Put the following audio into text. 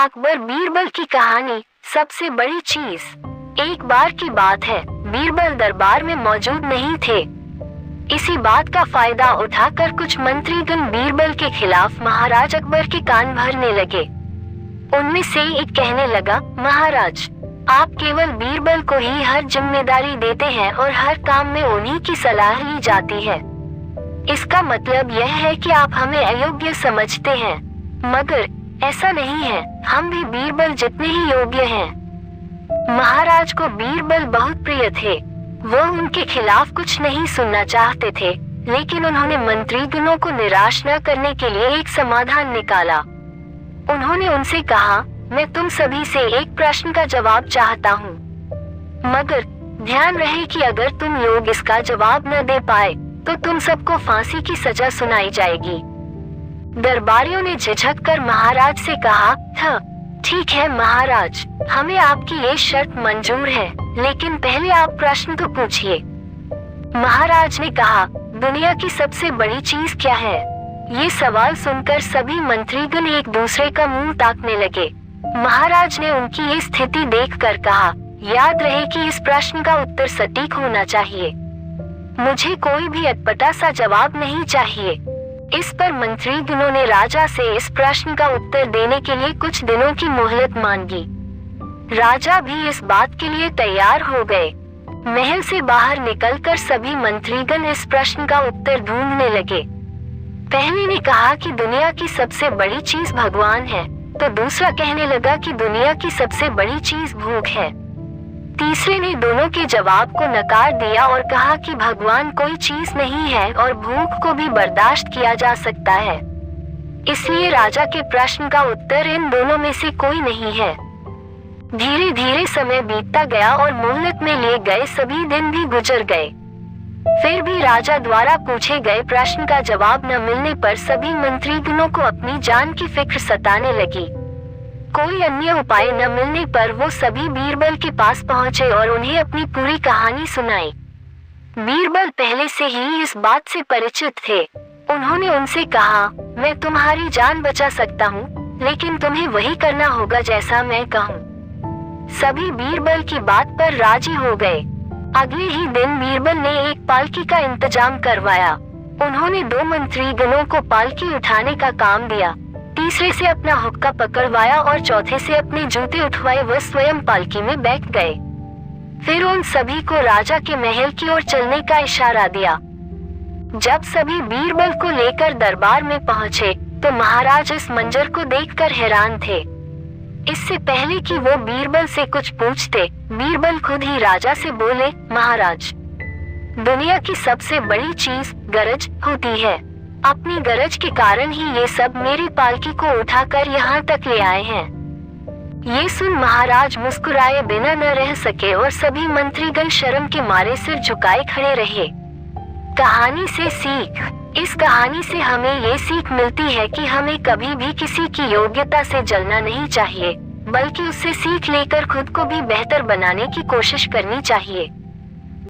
अकबर बीरबल की कहानी सबसे बड़ी चीज। एक बार की बात है, बीरबल दरबार में मौजूद नहीं थे। इसी बात का फायदा उठाकर कुछ मंत्रीगण बीरबल के खिलाफ महाराज अकबर के कान भरने लगे। उनमें से एक कहने लगा, महाराज, आप केवल बीरबल को ही हर जिम्मेदारी देते हैं और हर काम में उन्हीं की सलाह ली जाती है। इसका मतलब यह है कि आप हमें अयोग्य समझते हैं, मगर ऐसा नहीं है, हम भी बीरबल जितने ही योग्य हैं। महाराज को बीरबल बहुत प्रिय थे। वो उनके खिलाफ कुछ नहीं सुनना चाहते थे, लेकिन उन्होंने मंत्रीगणों को निराश न करने के लिए एक समाधान निकाला। उन्होंने उनसे कहा, मैं तुम सभी से एक प्रश्न का जवाब चाहता हूँ, मगर ध्यान रहे कि अगर तुम लोग इसका जवाब न दे पाए तो तुम सबको फांसी की सजा सुनाई जाएगी। दरबारियों ने झिझक कर महाराज से कहा, ठीक है महाराज, हमें आपकी ये शर्त मंजूर है, लेकिन पहले आप प्रश्न तो पूछिए। महाराज ने कहा, दुनिया की सबसे बड़ी चीज क्या है? ये सवाल सुनकर सभी मंत्रीगण एक दूसरे का मुंह ताकने लगे। महाराज ने उनकी ये स्थिति देखकर कहा, याद रहे कि इस प्रश्न का उत्तर सटीक होना चाहिए। मुझे कोई भी अटपटा सा जवाब नहीं चाहिए। इस पर मंत्रीगणों ने राजा से इस प्रश्न का उत्तर देने के लिए कुछ दिनों की मोहलत मांगी। राजा भी इस बात के लिए तैयार हो गए। महल से बाहर निकलकर सभी मंत्रीगण इस प्रश्न का उत्तर ढूंढने लगे। पहले ने कहा कि दुनिया की सबसे बड़ी चीज भगवान है, तो दूसरा कहने लगा कि दुनिया की सबसे बड़ी चीज भूख है। तीसरे ने दोनों के जवाब को नकार दिया और कहा कि भगवान कोई चीज नहीं है और भूख को भी बर्दाश्त किया जा सकता है। इसलिए राजा के प्रश्न का उत्तर इन दोनों में से कोई नहीं है। धीरे धीरे समय बीतता गया और मोहलत में लिए गए सभी दिन भी गुजर गए। फिर भी राजा द्वारा पूछे गए प्रश्न का जवाब न मिलने पर सभी मंत्रीगणों को अपनी जान की फिक्र सताने लगी। कोई अन्य उपाय न मिलने पर वो सभी बीरबल के पास पहुँचे और उन्हें अपनी पूरी कहानी सुनाई। बीरबल पहले से ही इस बात से परिचित थे। उन्होंने उनसे कहा, मैं तुम्हारी जान बचा सकता हूँ, लेकिन तुम्हें वही करना होगा जैसा मैं कहूँ। सभी बीरबल की बात पर राजी हो गए। अगले ही दिन बीरबल ने एक पालकी का इंतजाम करवाया। उन्होंने 2 मंत्रीगणों को पालकी उठाने का काम दिया, तीसरे से अपना हुक्का पकड़वाया और चौथे से अपने जूते उठवाए व स्वयं पालकी में बैठ गए। फिर उन सभी को राजा के महल की ओर चलने का इशारा दिया। जब सभी बीरबल को लेकर दरबार में पहुँचे तो महाराज इस मंजर को देखकर हैरान थे। इससे पहले कि वो बीरबल से कुछ पूछते, बीरबल खुद ही राजा से बोले, महाराज, दुनिया की सबसे बड़ी चीज गरज होती है। अपनी गरज के कारण ही ये सब मेरी पालकी को उठाकर यहाँ तक ले आए हैं। ये सुन महाराज मुस्कुराए बिना न रह सके और सभी मंत्रीगण शर्म के मारे सिर झुकाए खड़े रहे। कहानी से सीख। इस कहानी से हमें ये सीख मिलती है कि हमें कभी भी किसी की योग्यता से जलना नहीं चाहिए, बल्कि उससे सीख लेकर खुद को भी बेहतर बनाने की कोशिश करनी चाहिए।